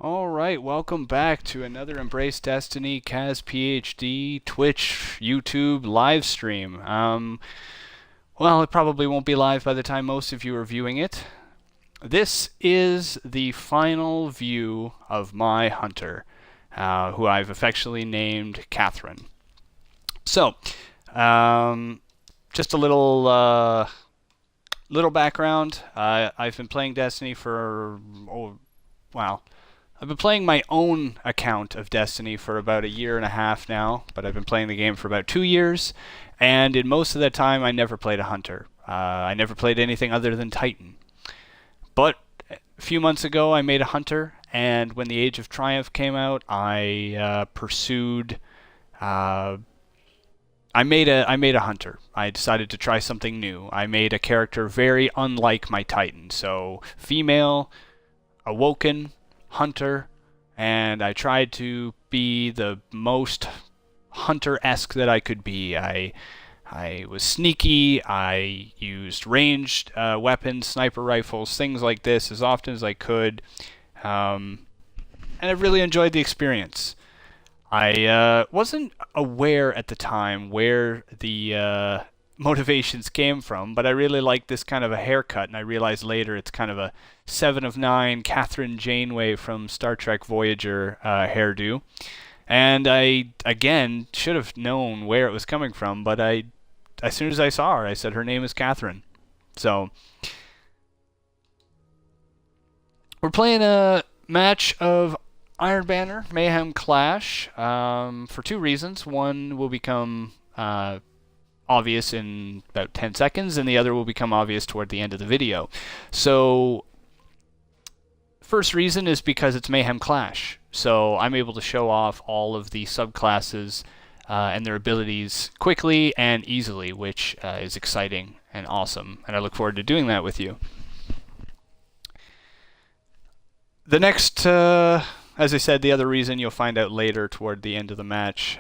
Alright, welcome back to another Embrace Destiny Kaz PhD Twitch YouTube live stream. Well, it probably won't be live by the time most of you are viewing it. This is the final view of my hunter, who I've affectionately named Kathryn. So, just a little background. I've been playing Destiny for, I've been playing my own account of Destiny for about a year and a half now, but I've been playing the game for about 2 years, and in most of that time I never played a hunter. I never played anything other than Titan. But a few months ago I made a hunter, and when the Age of Triumph came out, I pursued... I made a hunter. I decided to try something new. I made a character very unlike my Titan. So female, awoken, hunter, and I tried to be the most hunter-esque that I could be. I was sneaky. I used ranged weapons, sniper rifles, things like this as often as I could, and I really enjoyed the experience. I wasn't aware at the time where the motivations came from, but I really liked this kind of a haircut, and I realized later it's kind of a 7 of 9 Kathryn Janeway from Star Trek Voyager hairdo. And I, again, should have known where it was coming from, but as soon as I saw her, I said her name is Kathryn. So, we're playing a match of Iron Banner Mayhem Clash for two reasons. One will become obvious in about 10 seconds, and the other will become obvious toward the end of the video. So, first reason is because it's Mayhem Clash. So I'm able to show off all of the subclasses and their abilities quickly and easily, which is exciting and awesome, and I look forward to doing that with you. The next, as I said, the other reason you'll find out later toward the end of the match.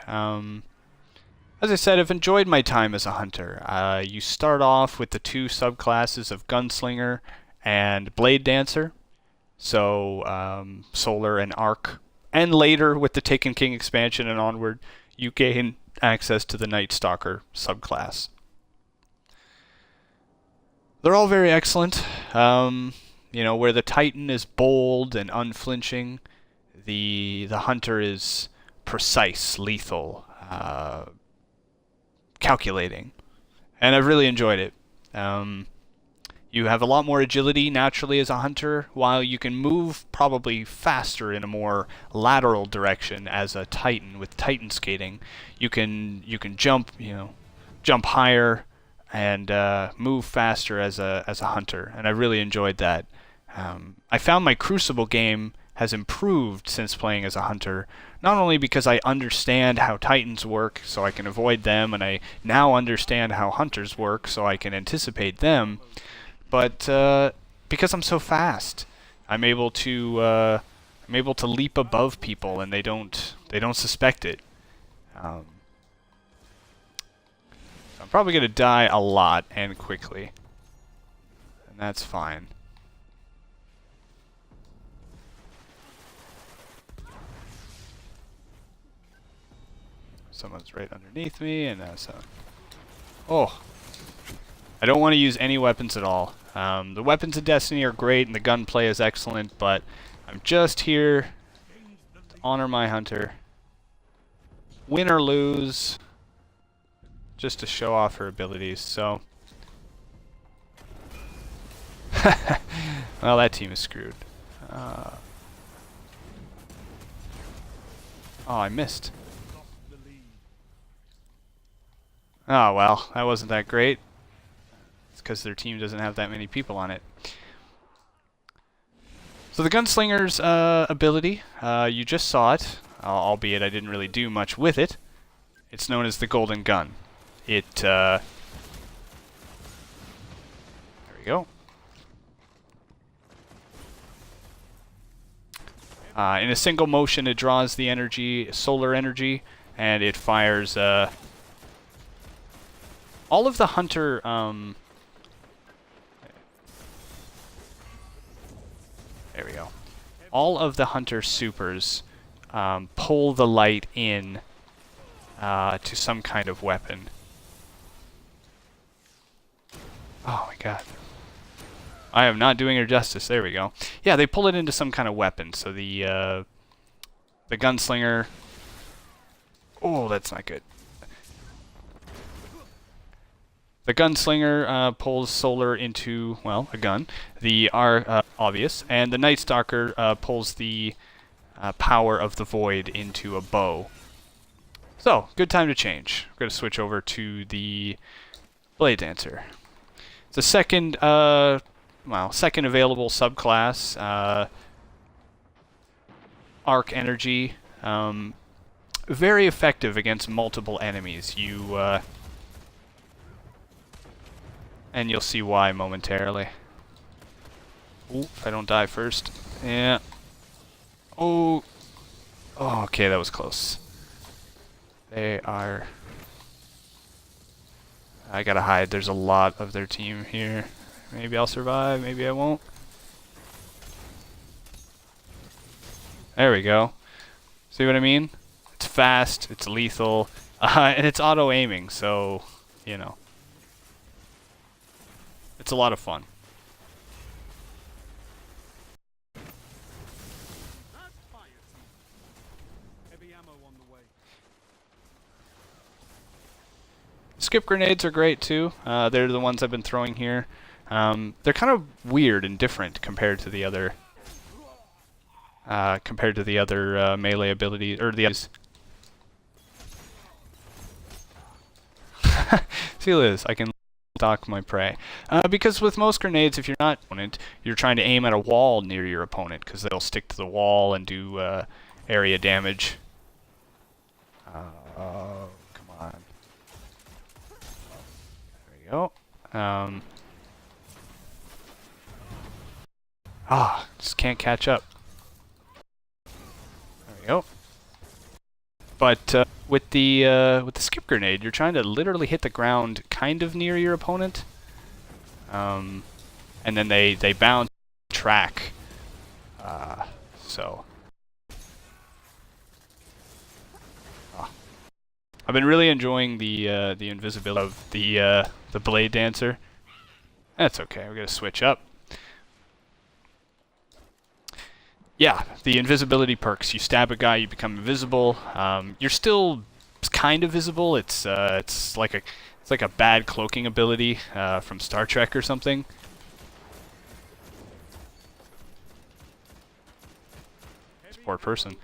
As I said, I've enjoyed my time as a hunter. You start off with the two subclasses of Gunslinger and Blade Dancer, so Solar and Arc, and later with the Taken King expansion and onward, you gain access to the Night Stalker subclass. They're all very excellent. You know, where the Titan is bold and unflinching, the Hunter is precise, lethal, calculating, and I've really enjoyed it. You have a lot more agility naturally as a hunter, while you can move probably faster in a more lateral direction as a Titan. With Titan skating, you can jump, jump higher and move faster as a hunter, and I really enjoyed that. I found my Crucible game has improved since playing as a hunter, not only because I understand how Titans work so I can avoid them, and I now understand how hunters work so I can anticipate them, but because I'm so fast. I'm able to leap above people, and they don't suspect it. I'm probably gonna die a lot and quickly, and that's fine. Someone's right underneath me, and so... Oh! I don't want to use any weapons at all. The weapons of Destiny are great, and the gunplay is excellent, but I'm just here to honor my hunter. Win or lose, just to show off her abilities, so... Well, that team is screwed. Oh, I missed. Oh, well, that wasn't that great. It's because their team doesn't have that many people on it. So the Gunslinger's ability, you just saw it, albeit I didn't really do much with it. It's known as the Golden Gun. There we go. In a single motion, it draws the energy, solar energy, and it fires... all of the hunter, there we go. all of the hunter supers pull the light in to some kind of weapon. Oh my god. I am not doing her justice. There we go. Yeah, they pull it into some kind of weapon. So the gunslinger... Oh, that's not good. The gunslinger pulls solar into, well, a gun. The obvious. And the Night Stalker pulls the power of the void into a bow. So, good time to change. We're going to switch over to the Blade Dancer. It's the second, second available subclass. Arc energy. Very effective against multiple enemies. And you'll see why momentarily. Ooh, if I don't die first. Yeah. Oh. Oh, okay, that was close. They are... I gotta hide. There's a lot of their team here. Maybe I'll survive, maybe I won't. There we go. See what I mean? It's fast, it's lethal, and it's auto-aiming, so, you know. It's a lot of fun. Skip grenades are great too. They're the ones I've been throwing here. They're kind of weird and different compared to the other melee abilities or the others. See this, I can stalk my prey. Because with most grenades, if you're not opponent, you're trying to aim at a wall near your opponent because they'll stick to the wall and do area damage. Oh, come on. There we go. Just can't catch up. There we go. But with the skip grenade, you're trying to literally hit the ground kind of near your opponent, and then they bounce track. So I've been really enjoying the invisibility of the Blade Dancer. That's okay. We're gonna switch up. Yeah, the invisibility perks. You stab a guy, you become invisible. You're still kind of visible. It's like a bad cloaking ability from Star Trek or something. This poor person.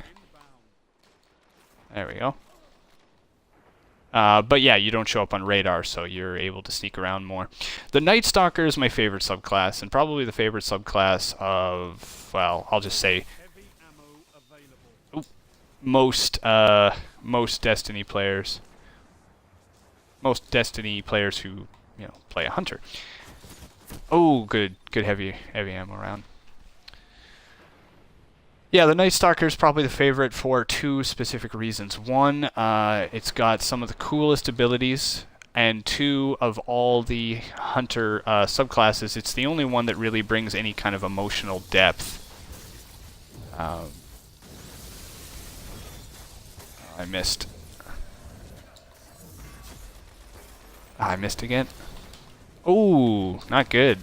There we go. But yeah, you don't show up on radar, so you're able to sneak around more. The Night Stalker is my favorite subclass, and probably the favorite subclass of, well, I'll just say most Destiny players. Most Destiny players who, you know, play a hunter. Oh, good heavy ammo round. Yeah, the Night Stalker is probably the favorite for two specific reasons. One, it's got some of the coolest abilities, and two, of all the hunter subclasses, it's the only one that really brings any kind of emotional depth. I missed. I missed again. Ooh, not good.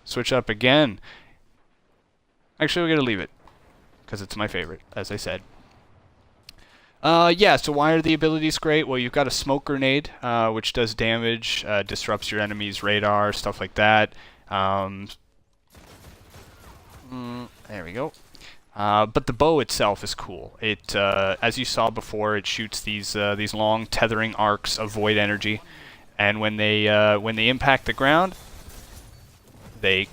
Switch up again. Actually, we're gonna leave it, because it's my favorite, as I said. Yeah, so why are the abilities great? Well, you've got a smoke grenade, which does damage, disrupts your enemy's radar, stuff like that. There we go. But the bow itself is cool. It, as you saw before, it shoots these long tethering arcs of void energy, and when they impact the ground, they'll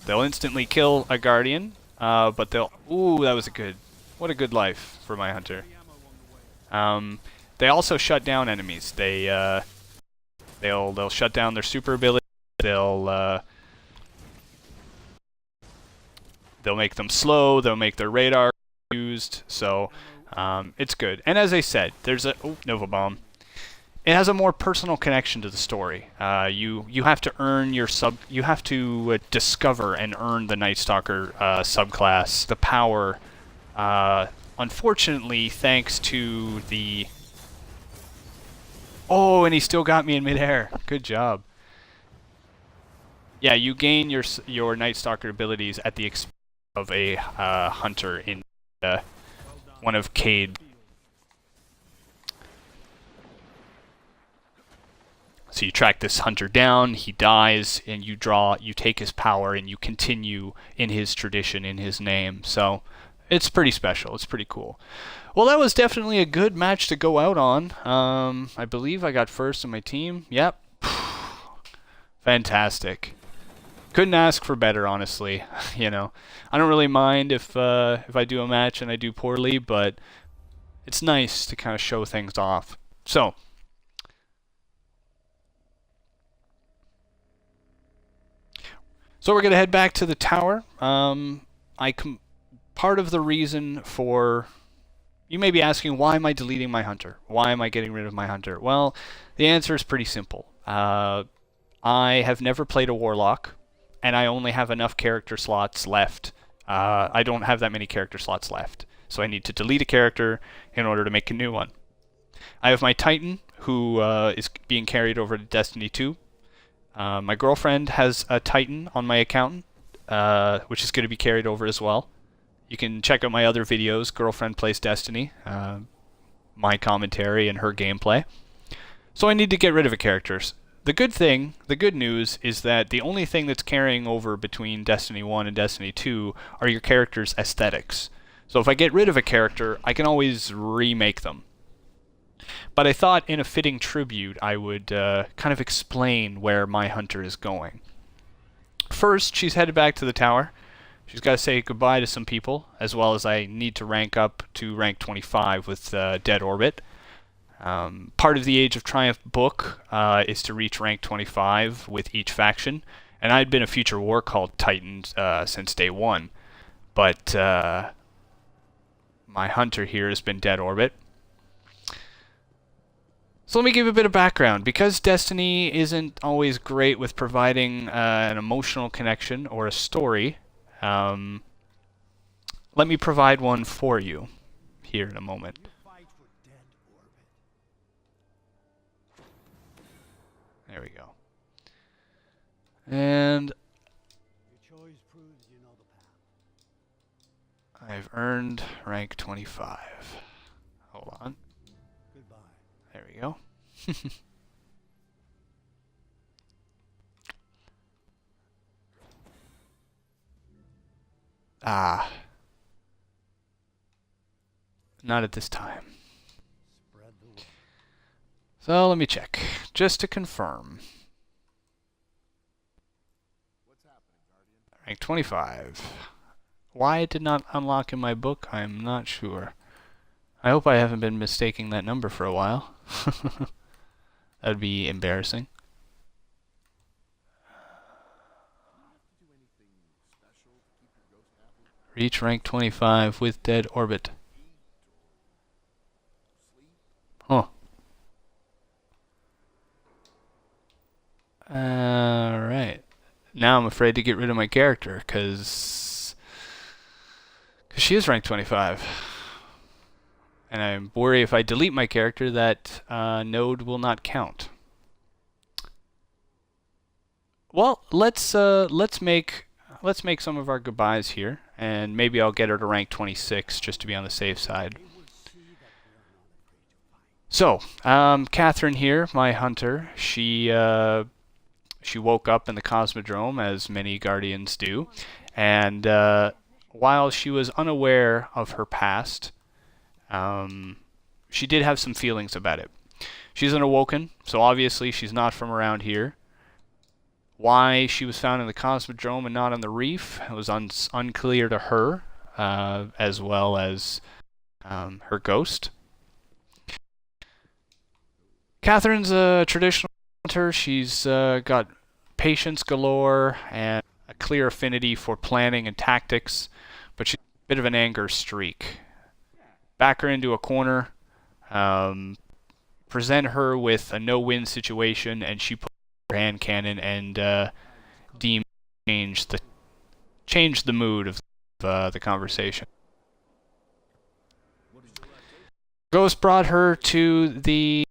instantly kill a guardian. But they'll... Ooh, that was what a good life for my hunter. They also shut down enemies. They'll shut down their super ability. They'll make them slow. They'll make their radar used. So it's good. And as I said, there's a Nova Bomb. it has a more personal connection to the story. You have to earn your you have to discover and earn the Night Stalker subclass, the power. Unfortunately, thanks to the... Oh, and he still got me in midair. Good job. Yeah, you gain your Night Stalker abilities at the expense of a hunter in one of Cade. So you track this hunter down, he dies, and you take his power, and you continue in his tradition, in his name. So it's pretty special. It's pretty cool. Well, that was definitely a good match to go out on. I believe I got first in my team. Yep. Fantastic. Couldn't ask for better, honestly. You know, I don't really mind if I do a match and I do poorly, but it's nice to kind of show things off. So we're gonna head back to the tower. Part of the reason for... You may be asking, why am I deleting my hunter? Why am I getting rid of my hunter? Well, the answer is pretty simple. I have never played a Warlock, and I only have enough character slots left. I don't have that many character slots left, so I need to delete a character in order to make a new one. I have my Titan, who is being carried over to Destiny 2. My girlfriend has a Titan on my account, which is going to be carried over as well. You can check out my other videos, Girlfriend Plays Destiny, my commentary and her gameplay. So I need to get rid of a character. The good news is that the only thing that's carrying over between Destiny 1 and Destiny 2 are your character's aesthetics. So if I get rid of a character, I can always remake them. But I thought in a fitting tribute, I would kind of explain where my hunter is going. First, she's headed back to the tower. She's got to say goodbye to some people, as well as I need to rank up to rank 25 with Dead Orbit. Part of the Age of Triumph book is to reach rank 25 with each faction, and I'd been a Future War Cult Titan since day one. But my hunter here has been Dead Orbit. So let me give a bit of background. Because Destiny isn't always great with providing an emotional connection or a story, let me provide one for you here in a moment. There we go. And I've earned rank 25. Hold on. There we go. Not at this time. So let me check, just to confirm. Rank 25. Why it did not unlock in my book, I'm not sure. I hope I haven't been mistaking that number for a while. That'd be embarrassing. Reach rank 25 with Dead Orbit. Huh. Alright. Now I'm afraid to get rid of my character, because she is rank 25. And I worry if I delete my character that node will not count. Well, let's make some of our goodbyes here, and maybe I'll get her to rank 26 just to be on the safe side. So, Kathryn here, my hunter, she woke up in the Cosmodrome, as many Guardians do, and while she was unaware of her past, she did have some feelings about it. She's an Awoken, so obviously she's not from around here. Why she was found in the Cosmodrome and not on the reef was unclear to her, as well as her ghost. Kathryn's a traditional hunter. She's got patience galore and a clear affinity for planning and tactics, but she's a bit of an anger streak. Back her into a corner. present her with a no-win situation, and she put her hand cannon and deemed change the mood of the conversation. Ghost brought her to the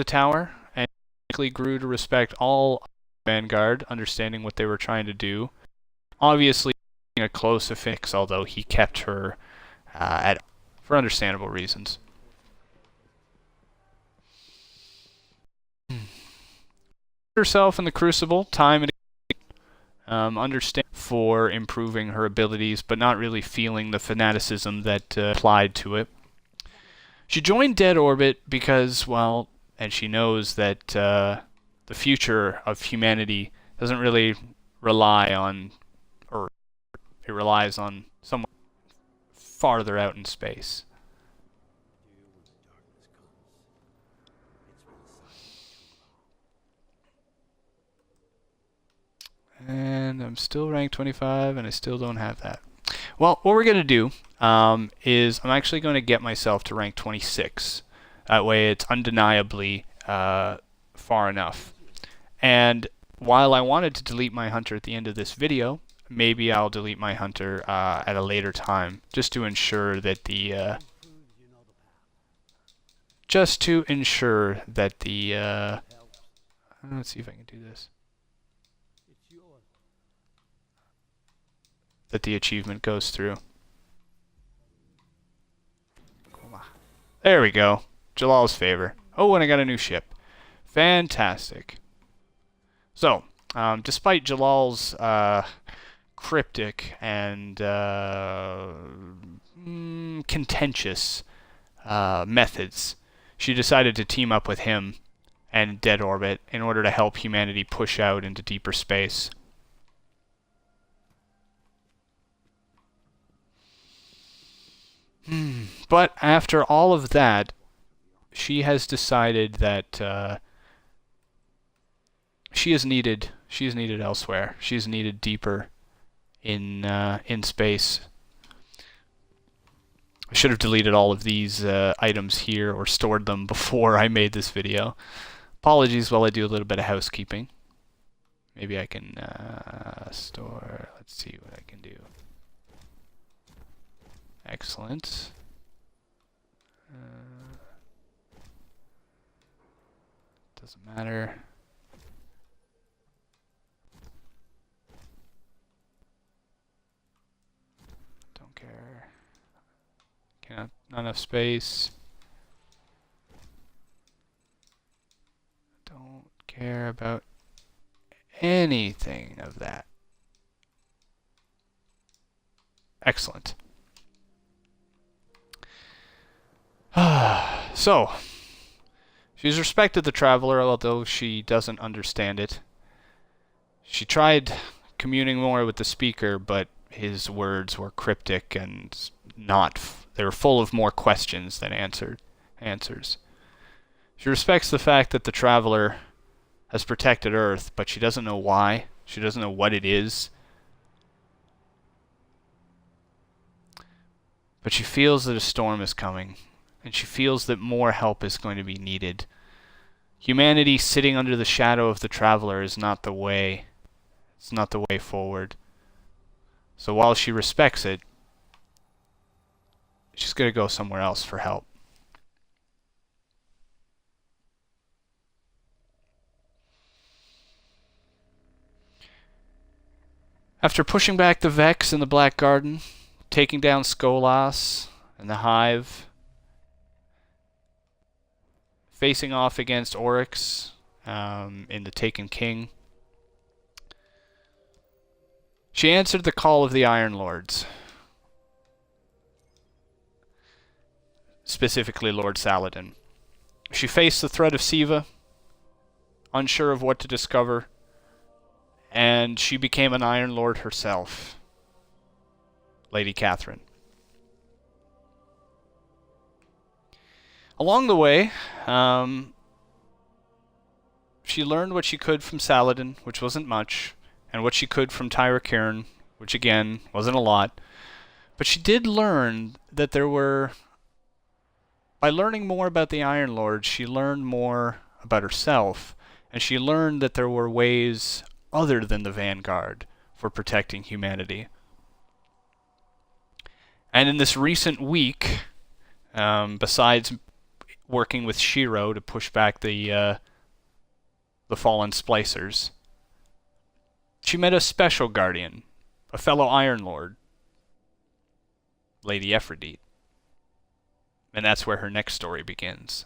tower and quickly grew to respect all Vanguard, understanding what they were trying to do. Obviously, a close affix, although he kept her for understandable reasons. Herself in the Crucible, time and understand for improving her abilities, but not really feeling the fanaticism that applied to it. She joined Dead Orbit because, well, and she knows that the future of humanity doesn't really rely on, or it relies on someone farther out in space. And I'm still ranked 25, and I still don't have that. Well, what we're going to do is I'm actually going to get myself to rank 26. That way it's undeniably far enough. And while I wanted to delete my hunter at the end of this video, maybe I'll delete my hunter at a later time, just to ensure that the let's see if I can do this. That the achievement goes through. There we go. Jalal's favor. Oh, and I got a new ship. Fantastic. So, despite Jalal's cryptic and contentious methods, she decided to team up with him and Dead Orbit in order to help humanity push out into deeper space. But after all of that, she has decided that she is needed. She is needed elsewhere. She is needed deeper in space. I should have deleted all of these items here or stored them before I made this video. Apologies while I do a little bit of housekeeping. Maybe I can store. Let's see what I can do. Excellent. Doesn't matter. Don't care. Not enough space. Don't care about anything of that. Excellent. So, she's respected the Traveler, although she doesn't understand it. She tried communing more with the speaker, but his words were cryptic and they were full of more questions than answers. She respects the fact that the Traveler has protected Earth, but she doesn't know why. She doesn't know what it is. But she feels that a storm is coming, and she feels that more help is going to be needed. Humanity sitting under the shadow of the Traveler is not the way. It's not the way forward. So while she respects it, she's going to go somewhere else for help. After pushing back the Vex in the Black Garden, taking down Skolas and the Hive, facing off against Oryx in the Taken King, she answered the call of the Iron Lords, specifically Lord Saladin. She faced the threat of Siva, unsure of what to discover, and she became an Iron Lord herself, Lady Kathryn. Along the way, she learned what she could from Saladin, which wasn't much, and what she could from Tyra Kieran, which again wasn't a lot. But she did learn that there were By learning more about the Iron Lord, she learned more about herself, and she learned that there were ways other than the Vanguard for protecting humanity. And in this recent week, besides working with Shiro to push back the fallen splicers, she met a special guardian, a fellow Iron Lord, Lady Aphrodite. And that's where her next story begins.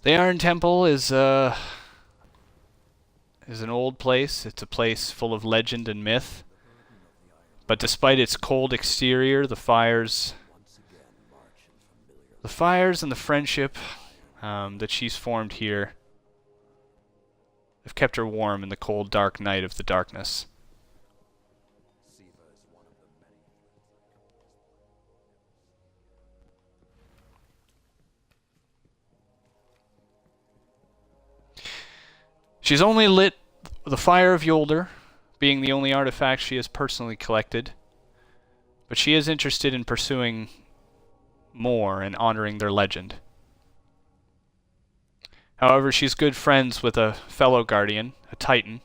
The Iron Temple is an old place. It's a place full of legend and myth. But despite its cold exterior, the fires and the friendship that she's formed here have kept her warm in the cold, dark night of the darkness. She's only lit the fire of Yolder, being the only artifact she has personally collected, but she is interested in pursuing more and honoring their legend. However, she's good friends with a fellow guardian, a Titan,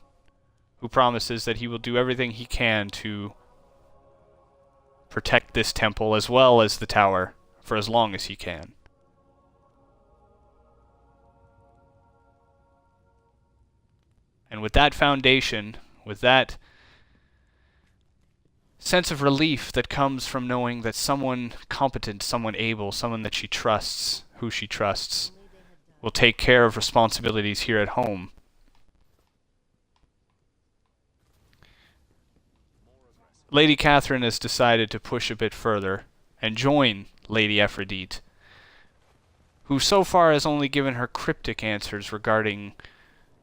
who promises that he will do everything he can to protect this temple as well as the tower for as long as he can. And with that foundation, with that sense of relief that comes from knowing that someone competent, someone able, someone that she trusts, who she trusts, will take care of responsibilities here at home. Lady Kathryn has decided to push a bit further and join Lady Aphrodite, who so far has only given her cryptic answers regarding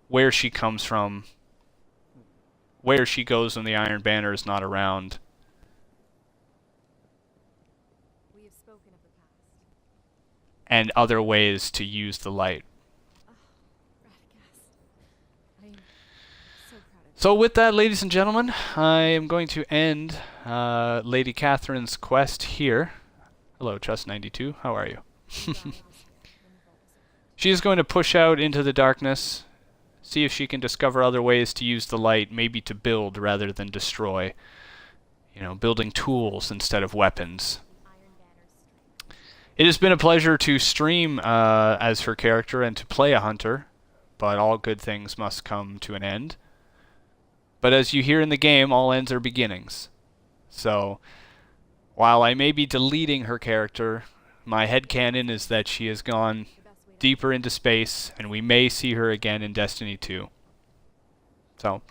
where she comes from, where she goes when the Iron Banner is not around. We have spoken of the past. And other ways to use the light. I am so proud of So with that, ladies and gentlemen, I am going to end Lady Kathryn's quest here. Hello, Trust92. How are you? She is going to push out into the darkness, see if she can discover other ways to use the light, maybe to build rather than destroy. You know, building tools instead of weapons. It has been a pleasure to stream as her character and to play a hunter, but all good things must come to an end. But as you hear in the game, all ends are beginnings. So, while I may be deleting her character, my headcanon is that she has gone deeper into space, and we may see her again in Destiny 2. So,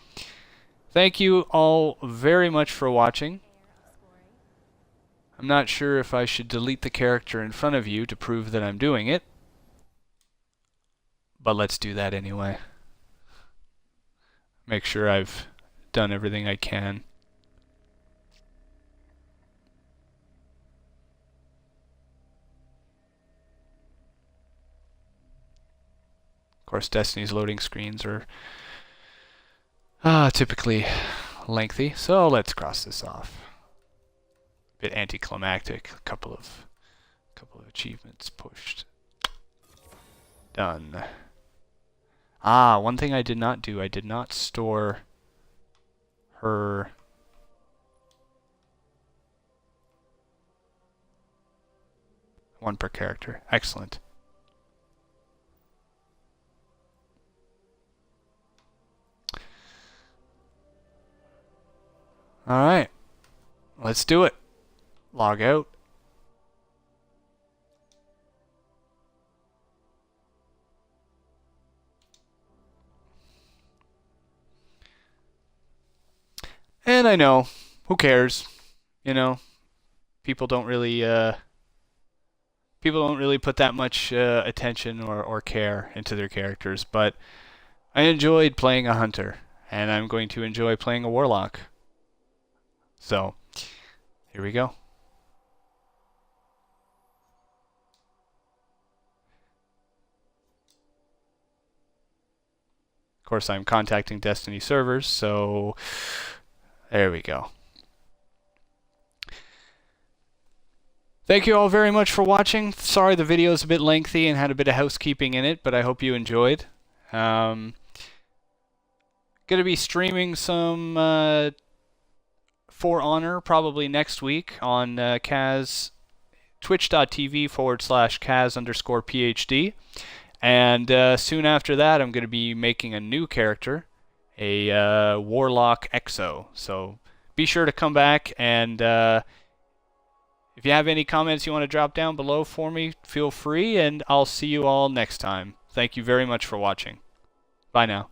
thank you all very much for watching. I'm not sure if I should delete the character in front of you to prove that I'm doing it, but let's do that anyway. Make sure I've done everything I can. Of course, Destiny's loading screens are typically lengthy, so let's cross this off. Bit anticlimactic. A couple of achievements pushed. Done. One thing I did not do. I did not store her. One per character. Excellent. Alright. Let's do it. Log out. And I know, who cares? You know, people don't really put that much attention or care into their characters, but I enjoyed playing a hunter, and I'm going to enjoy playing a warlock. So, here we go. Of course, I'm contacting Destiny servers, so there we go. Thank you all very much for watching. Sorry the video is a bit lengthy and had a bit of housekeeping in it, but I hope you enjoyed. Going to be streaming some For Honor probably next week on Kaz, twitch.tv/Kaz_PhD. And soon after that, I'm going to be making a new character, a Warlock Exo. So be sure to come back, and if you have any comments you want to drop down below for me, feel free, and I'll see you all next time. Thank you very much for watching. Bye now.